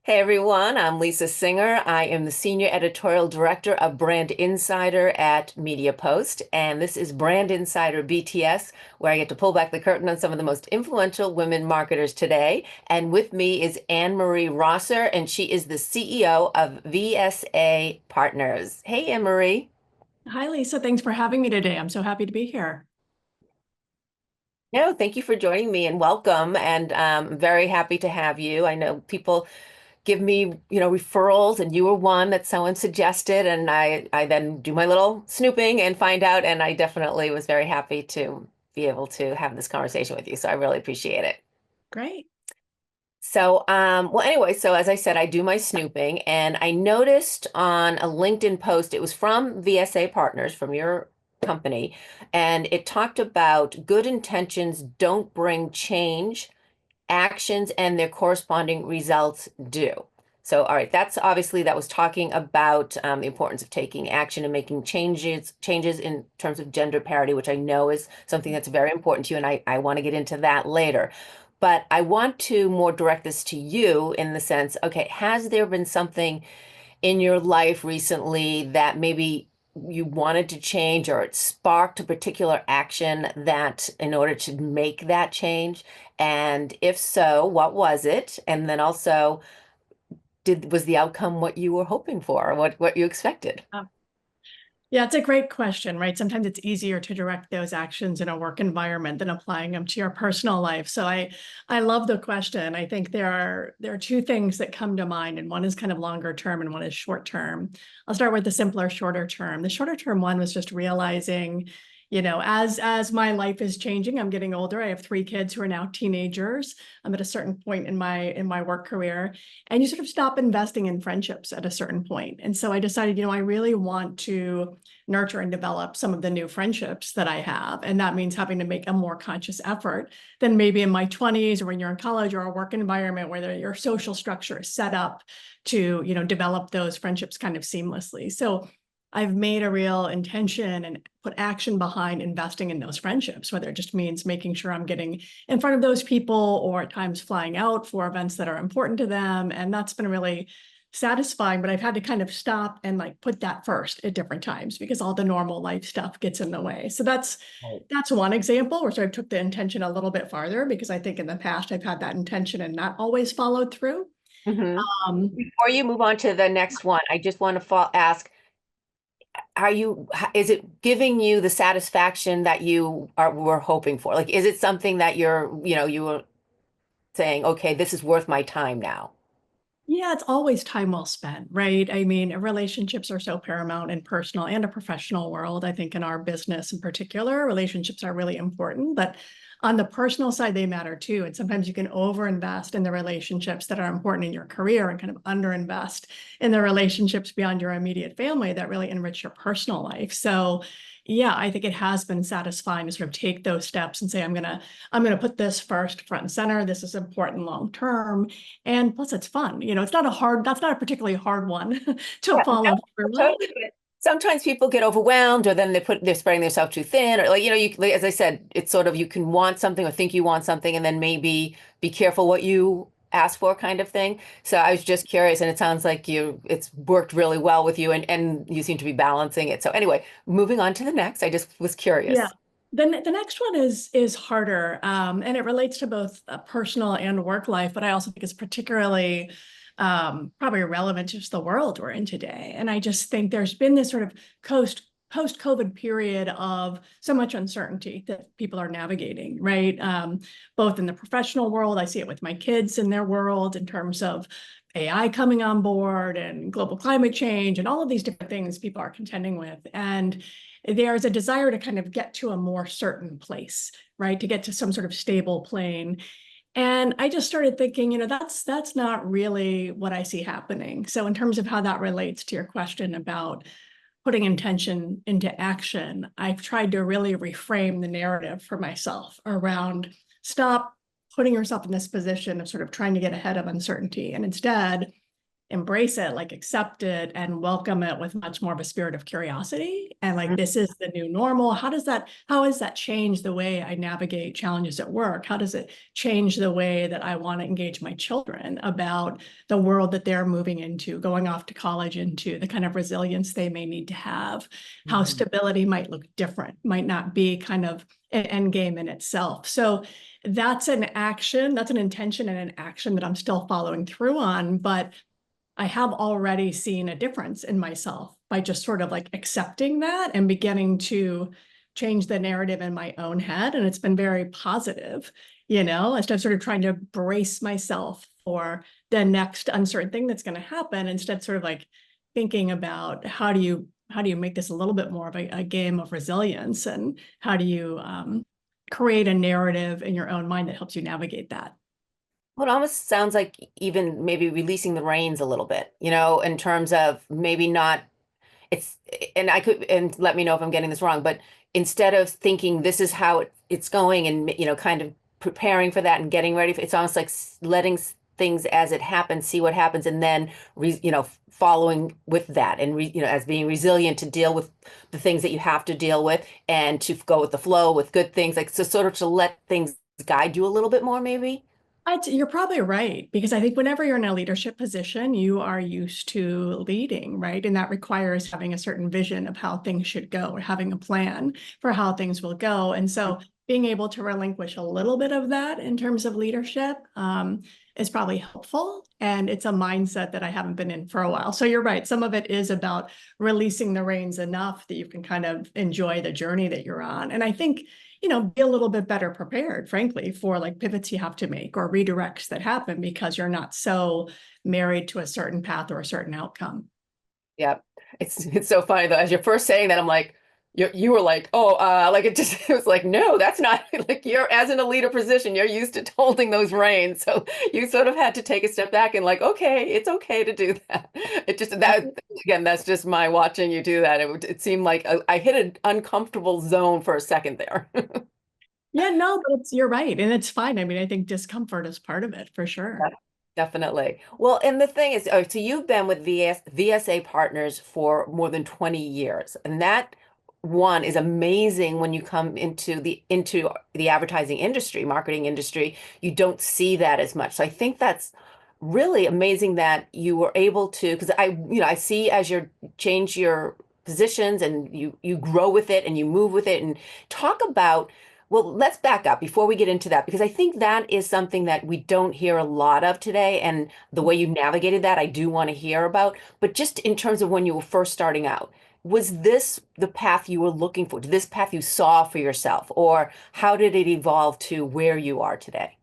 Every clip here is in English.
Hey everyone, I'm Lisa Singer. I am the Senior Editorial Director of Brand Insider at Media Post, and this is Brand Insider BTS, where I get to pull back the curtain on some of the most influential women marketers today. And with me is Anne-Marie Rosser, and she is the CEO of VSA Partners. Hey, Anne-Marie. Hi, Lisa. Thanks for having me today. I'm so happy to be here. No, thank you for joining me and welcome. And I'm very happy to have you. I know people give me, referrals, and you were one that someone suggested, and I then do my little snooping and find out, and I definitely was very happy to be able to have this conversation with you. So I really appreciate it. Great. So, well, anyway, so as I said, I do my snooping, and I noticed on a LinkedIn post, it was from VSA Partners, from your company, and it talked about good intentions don't bring change, actions and their corresponding results do. So, all right, that's obviously that was talking about the importance of taking action and making changes in terms of gender parity, which I know is something that's very important to you, and I want to get into that later. But I want to more direct this to you in the sense, okay, has there been something in your life recently that maybe you wanted to change or it sparked a particular action that in order to make that change? And if so, what was it? And then also, was the outcome what you were hoping for, or what you expected? Yeah, it's a great question, right? Sometimes it's easier to direct those actions in a work environment than applying them to your personal life. So I love the question. I think there are two things that come to mind, and one is kind of longer term and one is short term. I'll start with the simpler, shorter term. The shorter term one was just realizing, as my life is changing, I'm getting older. I have three kids who are now teenagers. I'm at a certain point in my work career, and you sort of stop investing in friendships at a certain point. And so I decided, I really want to nurture and develop some of the new friendships that I have. And that means having to make a more conscious effort than maybe in my 20s or when you're in college or a work environment where your social structure is set up to, develop those friendships kind of seamlessly. So I've made a real intention and put action behind investing in those friendships, whether it just means making sure I'm getting in front of those people or at times flying out for events that are important to them. And that's been really satisfying, but I've had to kind of stop and like put that first at different times because all the normal life stuff gets in the way. So Right. that's one example where sort of took the intention a little bit farther because I think in the past I've had that intention and not always followed through. hmm Um, Before you move on to the next one, I just want to ask, is it giving you the satisfaction that were hoping for? Like, is it something that you were saying, okay, this is worth my time now? Yeah, it's always time well spent, right? I mean, relationships are so paramount in personal and a professional world. I think in our business in particular, relationships are really important, but on the personal side, they matter too. And sometimes you can overinvest in the relationships that are important in your career and kind of underinvest in the relationships beyond your immediate family that really enrich your personal life. So yeah, I think it has been satisfying to sort of take those steps and say, I'm gonna put this first front and center. This is important long term. And plus it's fun. That's not a particularly hard one to Yeah, no, follow through with. totally. But sometimes people get overwhelmed, or then they're spreading themselves too thin, or like, as I said, it's sort of you can want something or think you want something, and then maybe be careful what you ask for, kind of thing. So I was just curious, and it sounds like it's worked really well with you, and you seem to be balancing it. So anyway, moving on to the next, I just was Yeah. curious. The next one is harder, and it relates to both personal and work life, but I also think it's particularly probably relevant to just the world we're in today. And I just think there's been this sort of post-COVID period of so much uncertainty that people are navigating, right? Both in the professional world, I see it with my kids in their world in terms of AI coming on board and global climate change and all of these different things people are contending with. And there's a desire to kind of get to a more certain place, right? To get to some sort of stable plane. And I just started thinking, that's not really what I see happening. So in terms of how that relates to your question about putting intention into action, I've tried to really reframe the narrative for myself around stop putting yourself in this position of sort of trying to get ahead of uncertainty and instead embrace it, like accept it and welcome it with much more of a spirit of curiosity. And like, this is the new normal. How does that change the way I navigate challenges at work? How does it change the way that I want to engage my children about the world that they're moving into, going off to college into, the kind of resilience they may need to have, how Mhm. stability might look different, might not be kind of an end game in itself. So that's an action, that's an intention and an action that I'm still following through on. But I have already seen a difference in myself by just sort of like accepting that and beginning to change the narrative in my own head. And it's been very positive, instead of sort of trying to brace myself for the next uncertain thing that's going to happen, instead sort of like thinking about how do you make this a little bit more of a game of resilience, and how do you create a narrative in your own mind that helps you navigate that. Well, it almost sounds like even maybe releasing the reins a little bit, in terms of maybe not it's and I could and let me know if I'm getting this wrong, but instead of thinking this is how it's going and kind of preparing for that and getting ready for it's almost like letting things as it happens, see what happens, and then following with that and as being resilient to deal with the things that you have to deal with and to go with the flow with good things, like so sort of to let things guide you a little bit more, maybe. You're probably right, because I think whenever you're in a leadership position, you are used to leading, right? And that requires having a certain vision of how things should go, or having a plan for how things will go. And so being able to relinquish a little bit of that in terms of leadership is probably helpful. And it's a mindset that I haven't been in for a while. So you're right. Some of it is about releasing the reins enough that you can kind of enjoy the journey that you're on. And I think be a little bit better prepared, frankly, for like pivots you have to make or redirects that happen, because you're not so married to a certain path or a certain outcome. Yeah, it's so funny though. As you're first saying that, I'm like, you were like, oh, like it just it was like, no, that's not like you're as in a leader position, you're used to holding those reins, so you sort of had to take a step back and like, okay, it's okay to do that. It just that again, that's just my watching you do that. It seemed like I hit an uncomfortable zone for a second there. Yeah, no, but you're right. And it's fine. I mean, I think discomfort is part of it for Yeah, sure. definitely. Well, and the thing is, oh, so you've been with VSA Partners for more than 20 years, and that one is amazing when you come into the advertising industry, marketing industry. You don't see that as much. So I think that's really amazing that you were able to, because I see as you change your positions and you grow with it and you move with it and talk about well, let's back up before we get into that, because I think that is something that we don't hear a lot of today. And the way you navigated that, I do want to hear about. But just in terms of when you were first starting out, was this the path you were looking for? This path you saw for yourself? Or how did it evolve to where you are today?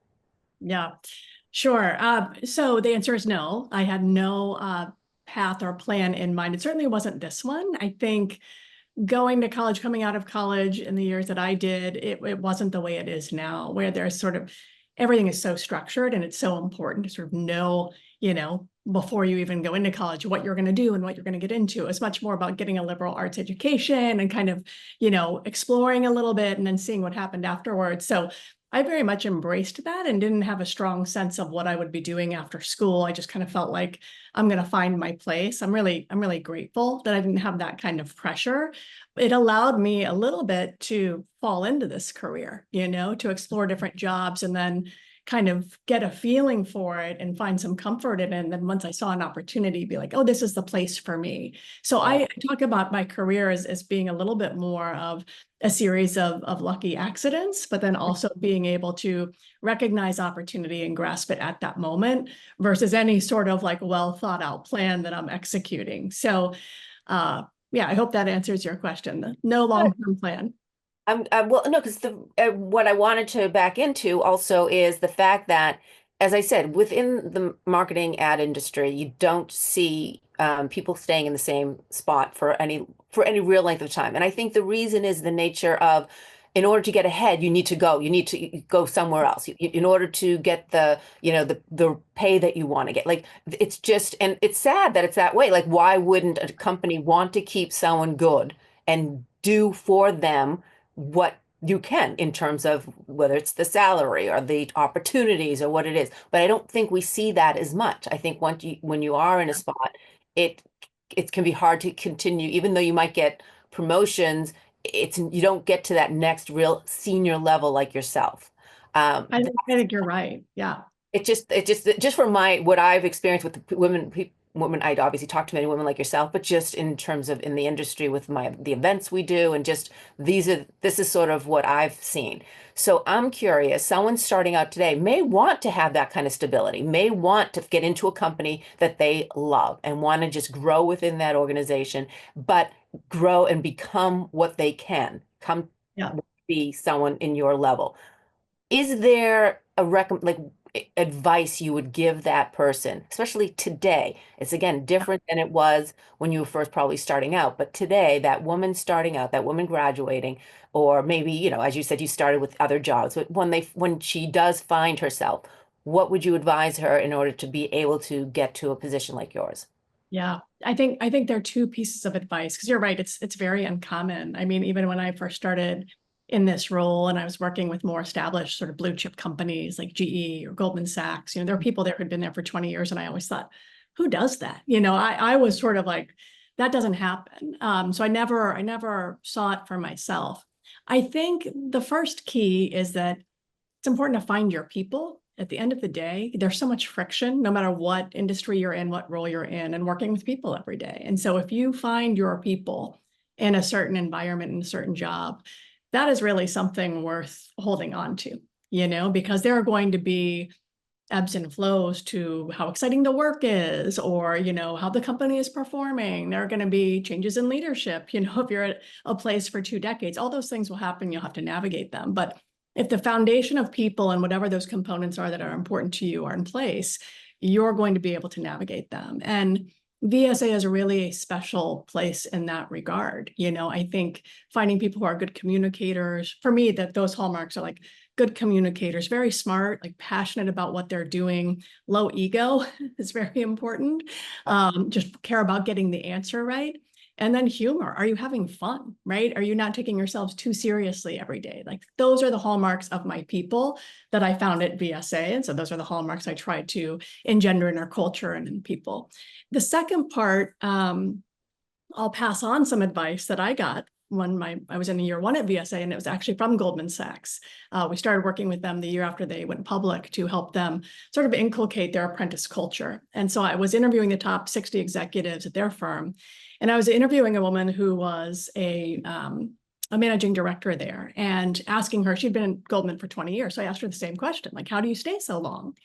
Yeah, sure. So the answer is no. I had no path or plan in mind. It certainly wasn't this one. I think going to college, coming out of college in the years that I did, it wasn't the way it is now, where there's sort of everything is so structured, and it's so important to sort of know, before you even go into college, what you're going to do and what you're going to get into. It's much more about getting a liberal arts education and kind of, exploring a little bit and then seeing what happened afterwards. So I very much embraced that and didn't have a strong sense of what I would be doing after school. I just kind of felt like I'm going to find my place. I'm really grateful that I didn't have that kind of pressure. It allowed me a little bit to fall into this career, to explore different jobs and then kind of get a feeling for it and find some comfort in it. And then once I saw an opportunity, be like, oh, this is the place for me. So Yeah. I talk about my career as being a little bit more of a series of lucky accidents, but then also being able to recognize opportunity and grasp it at that moment versus any sort of like well thought out plan that I'm executing. So yeah, I hope that answers your question. No long-term plan. Well, no, because the what I wanted to back into also is the fact that, as I said, within the marketing ad industry, you don't see people staying in the same spot for any real length of time. And I think the reason is the nature of, in order to get ahead, you need to go somewhere else. In order to get the pay that you want to get. Like it's just, and it's sad that it's that way. Like, why wouldn't a company want to keep someone good and do for them what you can in terms of whether it's the salary or the opportunities or what it is. But I don't think we see that as much. I think once you when you are in a spot, it it can be hard to continue, even though you might get promotions, it's you don't get to that next real senior level like yourself. I think you're right. Yeah. Just from my what I've experienced with the women, I'd obviously talk to many women like yourself, but just in terms of in the industry with the events we do, and just this is sort of what I've seen. So I'm curious, someone starting out today may want to have that kind of stability, may want to get into a company that they love and want to just grow within that organization, but grow and become what they can, come Yeah. be someone in your level. Is there a advice you would give that person, especially today? It's again different than it was when you were first probably starting out, but today, that woman starting out, that woman graduating, or maybe, as you said, you started with other jobs, but when she does find herself, what would you advise her in order to be able to get to a position like yours? Yeah, I think there are two pieces of advice because you're right. It's very uncommon. I mean, even when I first started in this role and I was working with more established sort of blue chip companies like GE or Goldman Sachs, there are people there who'd been there for 20 years, and I always thought, who does that? I was sort of like, that doesn't happen. So I never saw it for myself. I think the first key is that it's important to find your people. At the end of the day, there's so much friction, no matter what industry you're in, what role you're in, and working with people every day. And so if you find your people in a certain environment, in a certain job, that is really something worth holding on to, because there are going to be ebbs and flows to how exciting the work is, or how the company is performing. There are going to be changes in leadership. If you're at a place for 2 decades, all those things will happen. You'll have to navigate them. But if the foundation of people and whatever those components are that are important to you are in place, you're going to be able to navigate them. And VSA is a really special place in that regard. I think finding people who are good communicators, for me, that those hallmarks are like good communicators, very smart, like passionate about what they're doing, low ego is very important. Just care about getting the answer right. And then humor. Are you having fun, right? Are you not taking yourselves too seriously every day? Like those are the hallmarks of my people that I found at VSA. And so those are the hallmarks I try to engender in our culture and in people. The second part, I'll pass on some advice that I got when I was in year one at VSA, and it was actually from Goldman Sachs. We started working with them the year after they went public to help them sort of inculcate their apprentice culture. And so I was interviewing the top 60 executives at their firm, and I was interviewing a woman who was a managing director there, and asking her, she'd been at Goldman for 20 years. So I asked her the same question, like, how do you stay so long?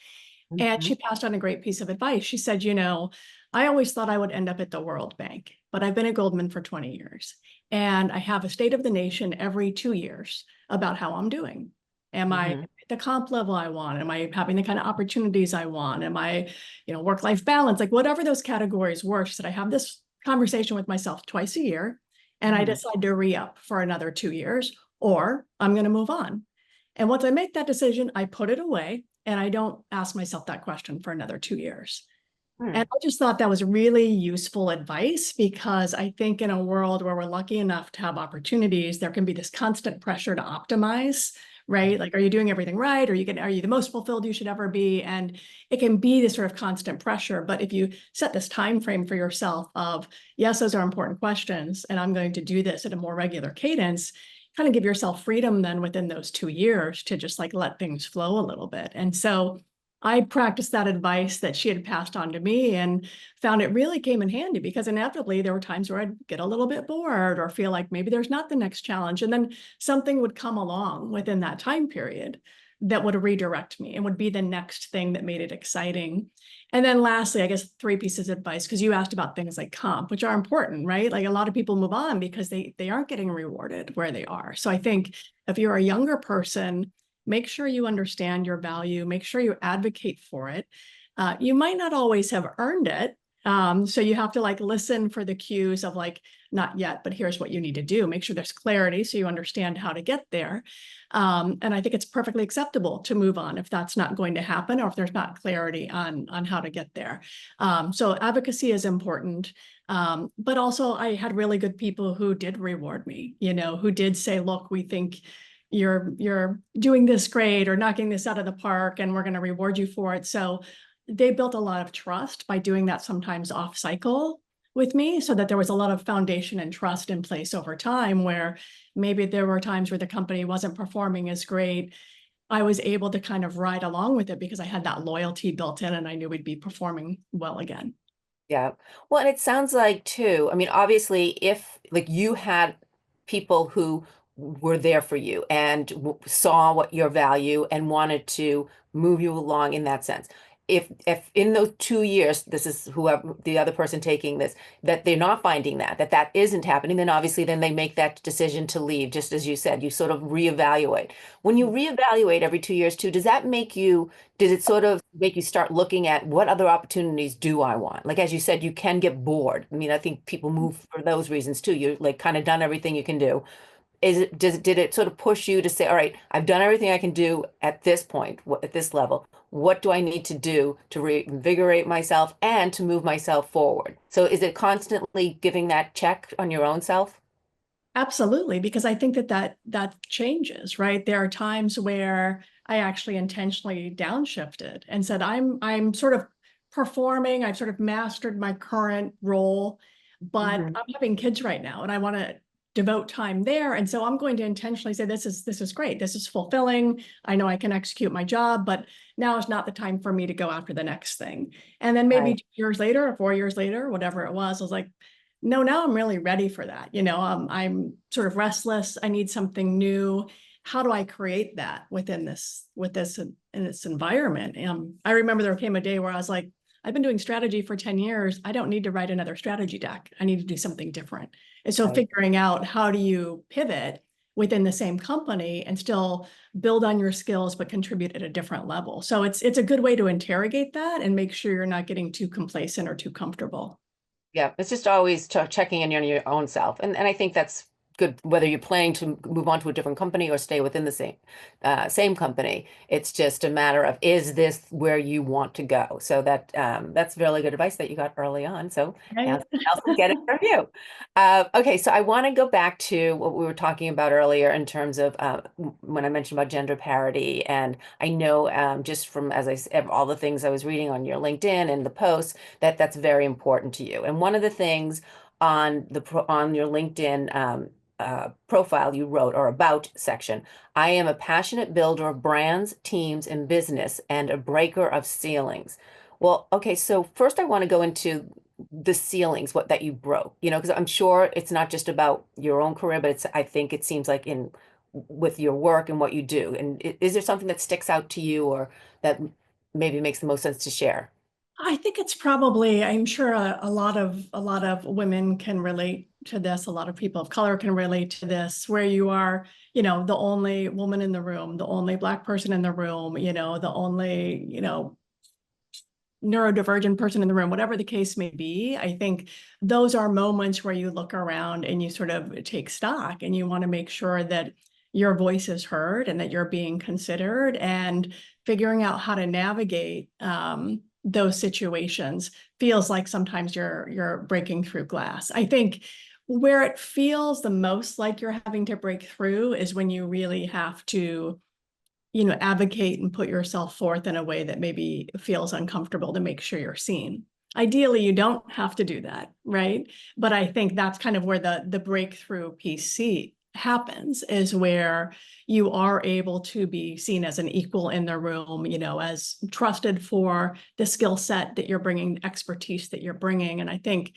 And Mhm. she passed on a great piece of advice. She said, I always thought I would end up at the World Bank, but I've been at Goldman for 20 years. And I have a state of the nation every 2 years about how I'm doing. Am I Mhm. at the comp level I want? Am I having the kind of opportunities I want? Am I, work-life balance? Like whatever those categories were, she said, I have this conversation with myself twice a year, and I Mhm. decide to re-up for another 2 years, or I'm going to move on. And once I make that decision, I put it away and I don't ask myself that question for another 2 years. And Mhm. I just thought that was really useful advice, because I think in a world where we're lucky enough to have opportunities, there can be this constant pressure to optimize, right? Like, are you doing everything right? Are you the most fulfilled you should ever be? And it can be this sort of constant pressure. But if you set this time frame for yourself of, yes, those are important questions, and I'm going to do this at a more regular cadence, kind of give yourself freedom then within those 2 years to just like let things flow a little bit. And so I practiced that advice that she had passed on to me, and found it really came in handy, because inevitably there were times where I'd get a little bit bored or feel like maybe there's not the next challenge. And then something would come along within that time period that would redirect me and would be the next thing that made it exciting. And then lastly, I guess 3 pieces of advice, because you asked about things like comp, which are important, right? Like a lot of people move on because they aren't getting rewarded where they are. So I think if you're a younger person, make sure you understand your value, make sure you advocate for it. You might not always have earned it. So you have to like listen for the cues of like, not yet, but here's what you need to do. Make sure there's clarity so you understand how to get there. And I think it's perfectly acceptable to move on if that's not going to happen, or if there's not clarity on how to get there. So advocacy is important. But also I had really good people who did reward me, who did say, look, we think you're doing this great or knocking this out of the park, and we're going to reward you for it. So they built a lot of trust by doing that sometimes off cycle with me, so that there was a lot of foundation and trust in place over time, where maybe there were times where the company wasn't performing as great. I was able to kind of ride along with it because I had that loyalty built in and I knew we'd be performing well again. Yeah. Well, and it sounds like too, I mean, obviously, if like you had people who were there for you and saw what your value and wanted to move you along in that sense. If in those 2 years, this is whoever the other person taking this, that they're not finding that isn't happening, then obviously then they make that decision to leave, just as you said, you sort of reevaluate. When you reevaluate every 2 years too, does that make you did it sort of make you start looking at what other opportunities do I want? Like, as you said, you can get bored. I mean, I think people move for those reasons too. You're like kind of done everything you can do. Did it sort of push you to say, all right, I've done everything I can do at this point, at this level. What do I need to do to reinvigorate myself and to move myself forward? So is it constantly giving that check on your own self? Absolutely, because I think that changes, right? There are times where I actually intentionally downshifted and said, I'm sort of performing, I've sort of mastered my current role, but Hmm. I'm having kids right now and I want to devote time there. And so I'm going to intentionally say, this is great, this is fulfilling. I know I can execute my job, but now is not the time for me to go after the next thing. And then maybe Right. 2 years later or 4 years later, whatever it was, I was like, no, now I'm really ready for that. I'm sort of restless. I need something new. How do I create that in this environment? I remember there came a day where I was like, I've been doing strategy for 10 years. I don't need to write another strategy deck. I need to do something different. And so Right. figuring out how do you pivot within the same company and still build on your skills, but contribute at a different level. So it's a good way to interrogate that and make sure you're not getting too complacent or too comfortable. Yeah, it's just always checking in on your own self, and I think that's good. Whether you're planning to move on to a different company or stay within the same company, it's just a matter of is this where you want to go? So that's really good advice that you got early on. So now Right? someone else can get it from you. Okay, so I want to go back to what we were talking about earlier in terms of when I mentioned about gender parity, and I know just from as I said, all the things I was reading on your LinkedIn and the posts that's very important to you. And one of the things on your LinkedIn profile you wrote or about section, I am a passionate builder of brands, teams, and business, and a breaker of ceilings. Well, okay, so first I want to go into the ceilings, what that you broke, because I'm sure it's not just about your own career, but I think it seems like in with your work and what you do. And is there something that sticks out to you or that maybe makes the most sense to share? I think it's probably, I'm sure a lot of women can relate to this. A lot of people of color can relate to this, where you are, the only woman in the room, the only Black person in the room, the only, neurodivergent person in the room, whatever the case may be. I think those are moments where you look around and you sort of take stock and you want to make sure that your voice is heard and that you're being considered, and figuring out how to navigate those situations feels like sometimes you're breaking through glass. I think where it feels the most like you're having to break through is when you really have to advocate and put yourself forth in a way that maybe feels uncomfortable to make sure you're seen. Ideally, you don't have to do that, right? But I think that's kind of where the breakthrough piece happens, is where you are able to be seen as an equal in the room, as trusted for the skill set that you're bringing, expertise that you're bringing. And I think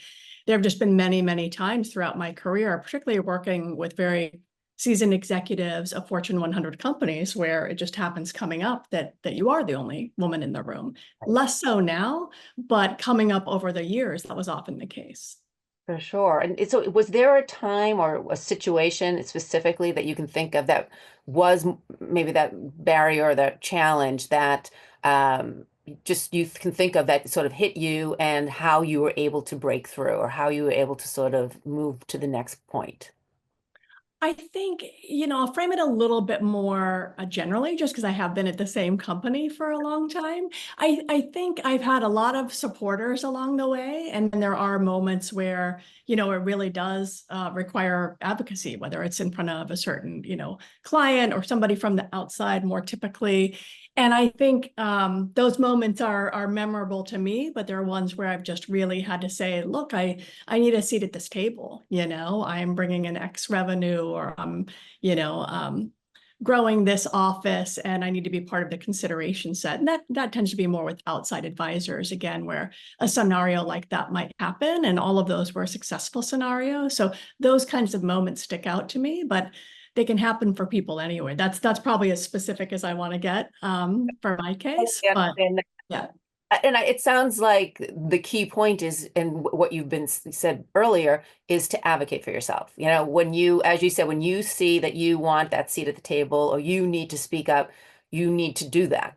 there have just been many, many times throughout my career, particularly working with very seasoned executives of Fortune 100 companies, where it just happens coming up that you are the only woman in the room. Less so now, but coming up over the years, that was often the case. For sure. And so was there a time or a situation specifically that you can think of that was maybe that barrier or that challenge that just you can think of that sort of hit you and how you were able to break through or how you were able to sort of move to the next point? I think, I'll frame it a little bit more generally, just because I have been at the same company for a long time. I think I've had a lot of supporters along the way, and there are moments where, it really does require advocacy, whether it's in front of a certain, client or somebody from the outside more typically. And I think those moments are memorable to me, but there are ones where I've just really had to say, look, I need a seat at this table. I'm bringing in X revenue, or I'm, you know, growing this office, and I need to be part of the consideration set. And that tends to be more with outside advisors, again, where a scenario like that might happen. And all of those were successful scenarios. So those kinds of moments stick out to me, but they can happen for people anyway. That's probably as specific as I want to get for my case, Totally but understand. yeah. It sounds like the key point is, and what you've been said earlier, is to advocate for yourself. When you, as you said, when you see that you want that seat at the table or you need to speak up, you need to do that,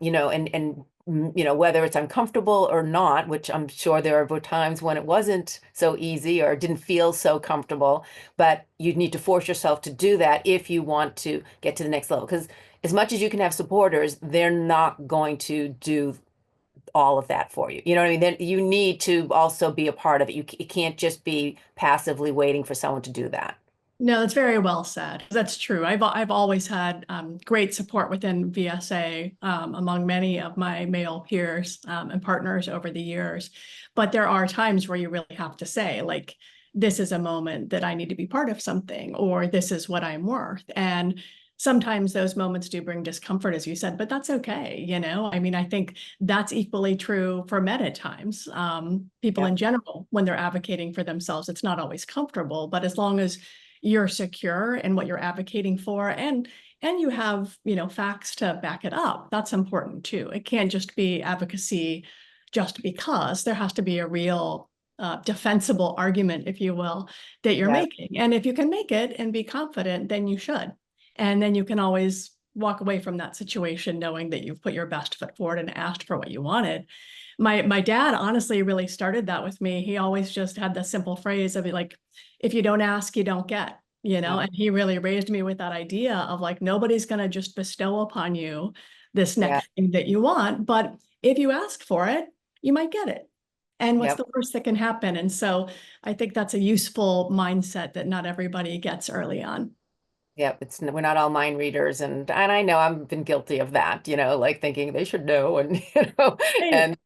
whether it's uncomfortable or not, which I'm sure there were times when it wasn't so easy or didn't feel so comfortable, but you need to force yourself to do that if you want to get to the next level. Because as much as you can have supporters, they're not going to do all of that for you. You know what I mean? Then you need to also be a part of it. You can't just be passively waiting for someone to do that. No, that's very well said. That's true. I've always had great support within VSA among many of my male peers and partners over the years. But there are times where you really have to say, like, this is a moment that I need to be part of something, or this is what I'm worth. And sometimes those moments do bring discomfort, as you said, but that's okay. I mean, I think that's equally true for men at times. People Yeah, in general, when they're advocating for themselves, it's not always comfortable, but as long as you're secure in what you're advocating for, and you have, facts to back it up, that's important too. It can't just be advocacy just because. There has to be a real defensible argument, if you will, that you're yeah, making. And if you can make it and be confident, then you should. And then you can always walk away from that situation knowing that you've put your best foot forward and asked for what you wanted. My dad honestly really started that with me. He always just had the simple phrase of, like, if you don't ask, you don't get, yeah, and he really raised me with that idea of, like, nobody's going to just bestow upon you this yeah, next thing that you want, but if you ask for it, you might get it. And what's yeah. the worst that can happen? And so I think that's a useful mindset that not everybody gets early on. Yep, we're not all mind readers, and I know I've been guilty of that, like thinking they should know, and Right. and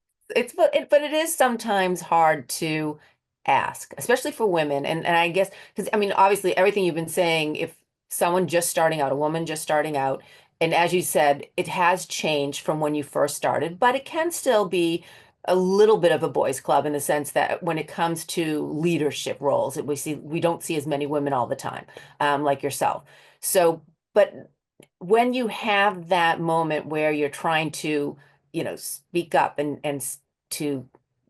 but it is sometimes hard to ask, especially for women, and I guess because I mean obviously everything you've been saying, if someone just starting out, a woman just starting out, and as you said, it has changed from when you first started, but it can still be a little bit of a boys' club in the sense that when it comes to leadership roles, we don't see as many women all the time, like yourself. So, but when you have that moment where you're trying to, speak up and to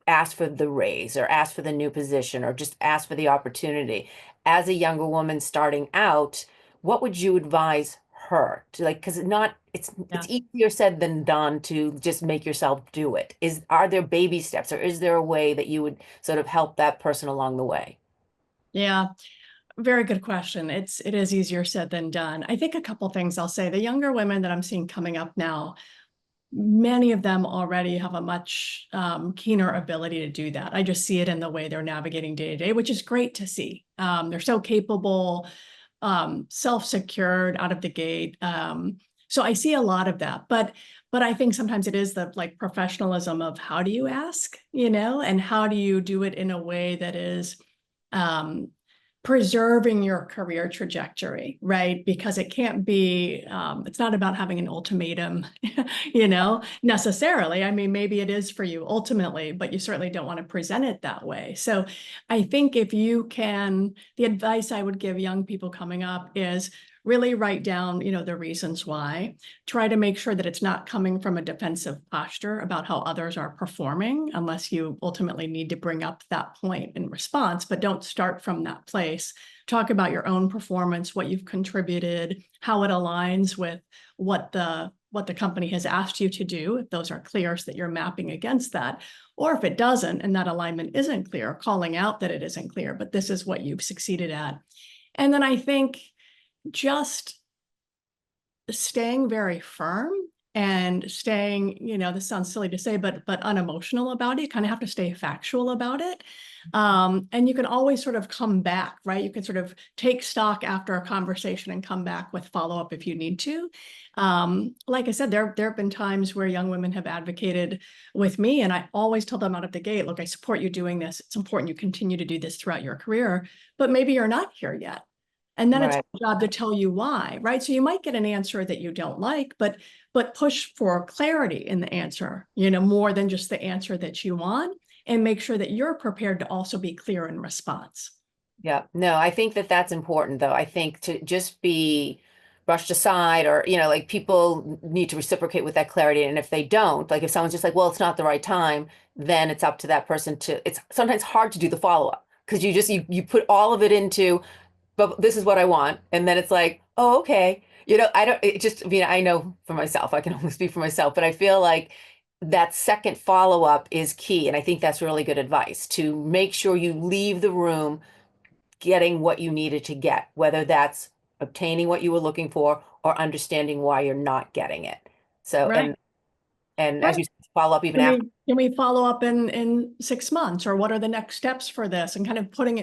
ask for the raise or ask for the new position or just ask for the opportunity, as a younger woman starting out, what would you advise her to, like, because it's Yeah. easier said than done to just make yourself do it. Are there baby steps, or is there a way that you would sort of help that person along the way? Yeah. Very good question. It is easier said than done. I think a couple things I'll say. The younger women that I'm seeing coming up now, many of them already have a much keener ability to do that. I just see it in the way they're navigating day to day, which is great to see. They're so capable, self-secured out of the gate. So I see a lot of that, but I think sometimes it is the, like, professionalism of how do you ask, and how do you do it in a way that is um, preserving your career trajectory, right? Because it can't be, it's not about having an ultimatum, necessarily. I mean, maybe it is for you ultimately, but you certainly don't want to present it that way. So I think if you can, the advice I would give young people coming up is really write down, the reasons why. Try to make sure that it's not coming from a defensive posture about how others are performing, unless you ultimately need to bring up that point in response, but don't start from that place. Talk about your own performance, what you've contributed, how it aligns with what the company has asked you to do, if those are clear, so that you're mapping against that. Or if it doesn't, and that alignment isn't clear, calling out that it isn't clear, but this is what you've succeeded at. And then I think just staying very firm and staying, this sounds silly to say, but unemotional about it. You kind of have to stay factual about it. And you can always sort of come back, right? You can sort of take stock after a conversation and come back with follow-up if you need to. Like I said, there have been times where young women have advocated with me, and I always tell them out of the gate, look, I support you doing this. It's important you continue to do this throughout your career, but maybe you're not here yet. And then it's Right. our job to tell you why, right? So you might get an answer that you don't like, but push for clarity in the answer, more than just the answer that you want, and make sure that you're prepared to also be clear in response. Yeah, no, I think that that's important though. I think to just be brushed aside or, like people need to reciprocate with that clarity. And if they don't, like if someone's just like, well, it's not the right time, then it's up to that person it's sometimes hard to do the follow-up because you put all of it into, but this is what I want. And then it's like, oh, okay. I don't, it just, I know for myself, I can only speak for myself, but I feel like that second follow-up is key. And I think that's really good advice to make sure you leave the room getting what you needed to get, whether that's obtaining what you were looking for or understanding why you're not getting it. So, Right. and as Right. you said, follow up even Can after. we follow up in 6 months, or what are the next steps for this, and kind of putting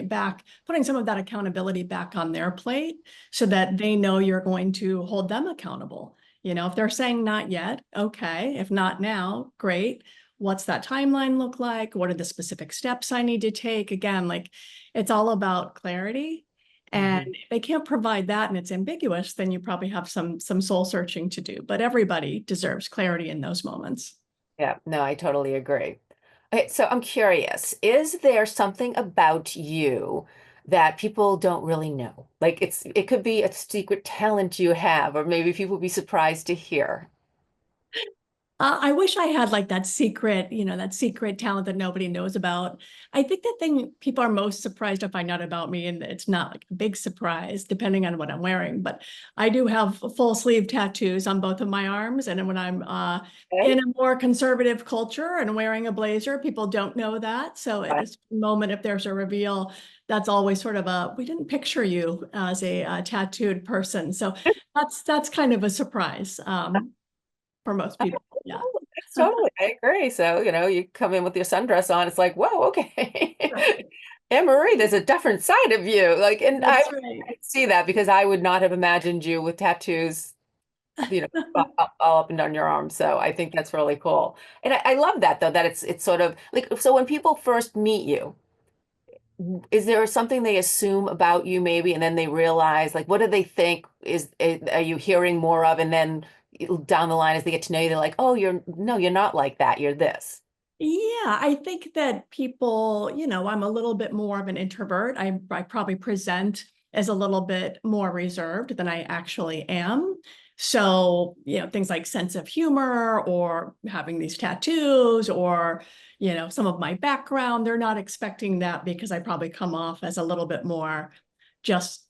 some of that accountability back on their plate so that they know you're going to hold them accountable. If they're saying not yet, okay. If not now, great. What's that timeline look like? What are the specific steps I need to take? Again, like it's all about clarity. And Mhm. if they can't provide that and it's ambiguous, then you probably have some soul searching to do. But everybody deserves clarity in those moments. Yeah, no, I totally agree. Okay, so I'm curious, is there something about you that people don't really know? Like it could be a secret talent you have, or maybe people would be surprised to hear. I wish I had like that secret talent that nobody knows about. I think the thing people are most surprised to find out about me, and it's not like a big surprise depending on what I'm wearing, but I do have full sleeve tattoos on both of my arms. And when I'm in Okay? a more conservative culture and wearing a blazer, people don't know that. So at this moment, if there's a reveal, that's always sort of we didn't picture you as a tattooed person. So that's kind of a surprise. For most people. Yeah. Yes, totally. I agree. So, you come in with your sundress on, it's like, whoa, okay. Right. Anne Marie, there's a different side of you. Like, and That's right. I see that because I would not have imagined you with tattoos, you know, all up and down your arms. So I think that's really cool. And I love that though, that it's sort of like, so when people first meet you, is there something they assume about you maybe, and then they realize, like, what do they think are you hearing more of? And then down the line, as they get to know you, they're like, oh, no, you're not like that. You're this. Yeah, I think that people, I'm a little bit more of an introvert. I probably present as a little bit more reserved than I actually am. So, things like sense of humor or having these tattoos or, some of my background, they're not expecting that because I probably come off as a little bit more just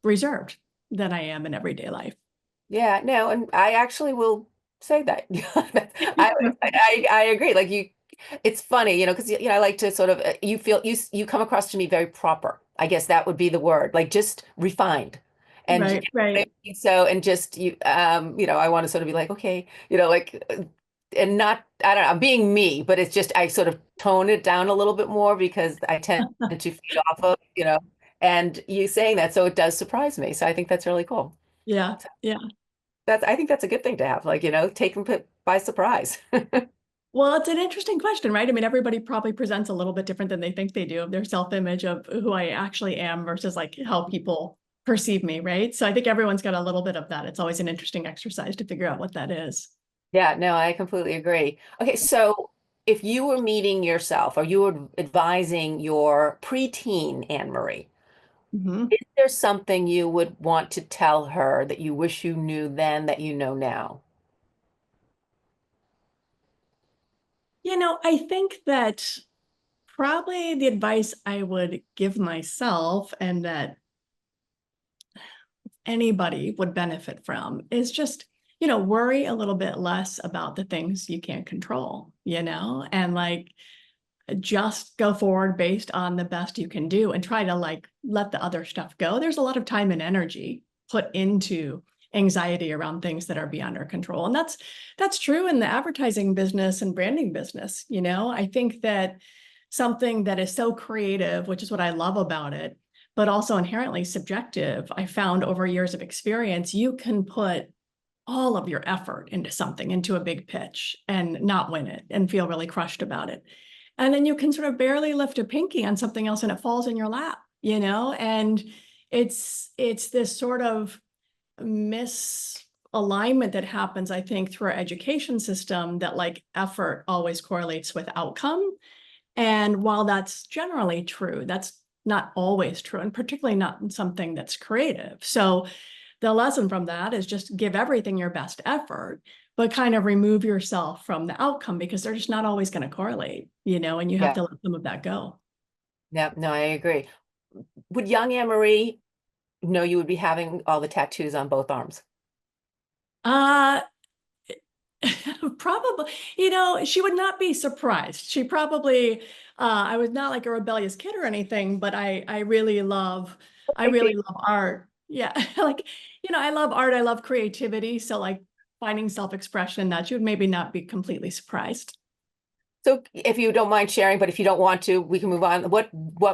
reserved than I am in everyday life. Yeah, no, and I actually will say that. I agree. Like it's funny, because I like to sort of you come across to me very proper. I guess that would be the word, like just refined. And Right, right. so and just I want to sort of be like, okay, like and not I don't know, I'm being me, but it's just I sort of tone it down a little bit more because I tend to feed off of, and you saying that, so it does surprise me. So I think that's really cool. Yeah, yeah. I think that's a good thing to have, like, take them by surprise. Well, it's an interesting question, right? I mean, everybody probably presents a little bit different than they think they do of their self-image of who I actually am versus like how people perceive me, right? So I think everyone's got a little bit of that. It's always an interesting exercise to figure out what that is. Yeah, no, I completely agree. Okay, so if you were meeting yourself or you were advising your preteen Anne Marie, Mhm. is there something you would want to tell her that you wish you knew then that you know now? I think that probably the advice I would give myself and that anybody would benefit from is just, worry a little bit less about the things you can't control, and like just go forward based on the best you can do and try to like let the other stuff go. There's a lot of time and energy put into anxiety around things that are beyond our control. And that's true in the advertising business and branding business. I think that something that is so creative, which is what I love about it, but also inherently subjective, I found over years of experience, you can put all of your effort into something, into a big pitch, and not win it and feel really crushed about it. And then you can sort of barely lift a pinky on something else and it falls in your lap, and it's this sort of misalignment that happens, I think, through our education system, that like effort always correlates with outcome. And while that's generally true, that's not always true, and particularly not in something that's creative. So the lesson from that is just give everything your best effort, but kind of remove yourself from the outcome, because they're just not always going to correlate, and you have Yeah. to let some of that go. Yeah, no, I agree. Would young Anne-Marie know you would be having all the tattoos on both arms? Uh, Probably, she would not be surprised. She probably, I was not like a rebellious kid or anything, but I I really see. love art. Yeah. Like, I love art. I love creativity. So like finding self-expression in that, she would maybe not be completely surprised. So if you don't mind sharing, but if you don't want to, we can move on. What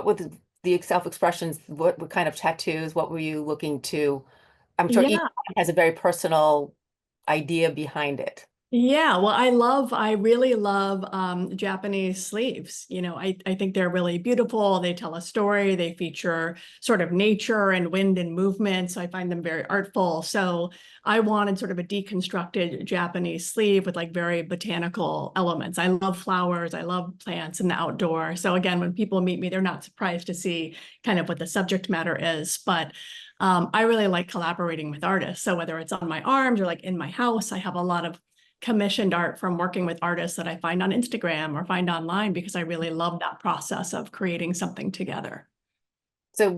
would the self-expressions, what kind of tattoos, what were you looking to? I'm sure each Yeah. one has a very personal idea behind it. Yeah, well, I really love Japanese sleeves. I think they're really beautiful. They tell a story. They feature sort of nature and wind and movement. So I find them very artful. So I wanted sort of a deconstructed Japanese sleeve with like very botanical elements. I love flowers. I love plants and the outdoor. So again, when people meet me, they're not surprised to see kind of what the subject matter is. But I really like collaborating with artists. So whether it's on my arms or like in my house, I have a lot of commissioned art from working with artists that I find on Instagram or find online, because I really love that process of creating something together. So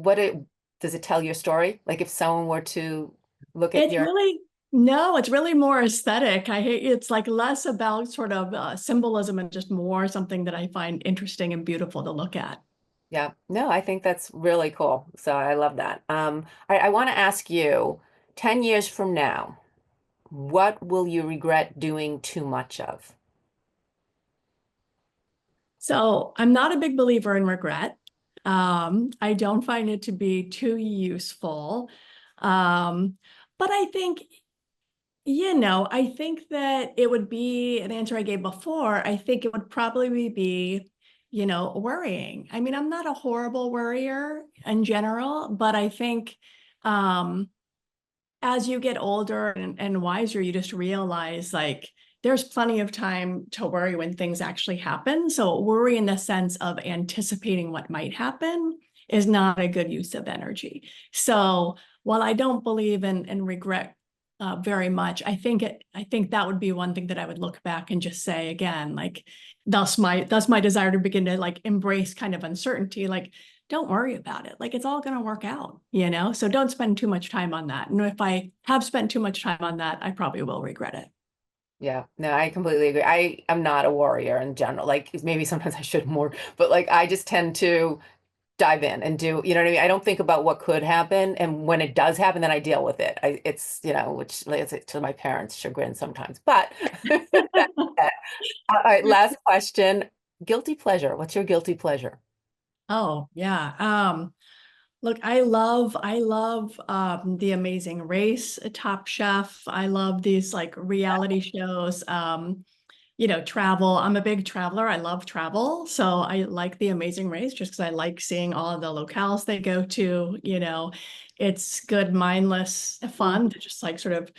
does it tell your story? Like if someone were to look at It's your, really, no, it's really more aesthetic. It's like less about sort of symbolism and just more something that I find interesting and beautiful to look at. yeah, no, I think that's really cool. So I love that. I want to ask you, 10 years from now, what will you regret doing too much of? So I'm not a big believer in regret. I don't find it to be too useful. Um, but I think that it would be an answer I gave before. I think it would probably be, worrying. I mean, I'm not a horrible worrier in general, but I think um, as you get older and wiser, you just realize like there's plenty of time to worry when things actually happen. So worry in the sense of anticipating what might happen is not a good use of energy. So while I don't believe in regret very much, I think that would be one thing that I would look back and just say again, like thus my desire to begin to like embrace kind of uncertainty, like don't worry about it. Like it's all going to work out. So don't spend too much time on that. And if I have spent too much time on that, I probably will regret it. Yeah, no, I completely agree. I am not a warrior in general. Like maybe sometimes I should more, but like I just tend to dive in and do, you know what I mean? I don't think about what could happen. And when it does happen, then I deal with it. It's, which leads it to my parents' chagrin sometimes. But all right, last question. Guilty pleasure. What's your guilty pleasure? Oh, yeah. Look, I love The Amazing Race, Top Chef. I love these like reality shows. Travel. I'm a big traveler. I love travel. So I like The Amazing Race just because I like seeing all of the locales they go to. It's good, mindless fun to just like sort of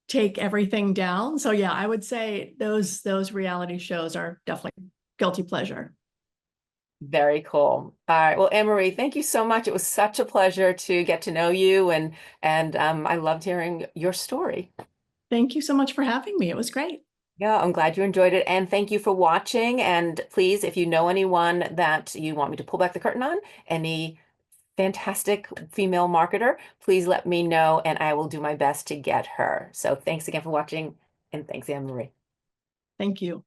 take everything down. So yeah, I would say those reality shows are definitely guilty pleasure. Very cool. All right. Well, Anne-Marie, thank you so much. It was such a pleasure to get to know you and I loved hearing your story. Thank you so much for having me. It was great. Yeah, I'm glad you enjoyed it. And thank you for watching. And please, if you know anyone that you want me to pull back the curtain on, any fantastic female marketer, please let me know and I will do my best to get her. So thanks again for watching and thanks, Anne-Marie. Thank you.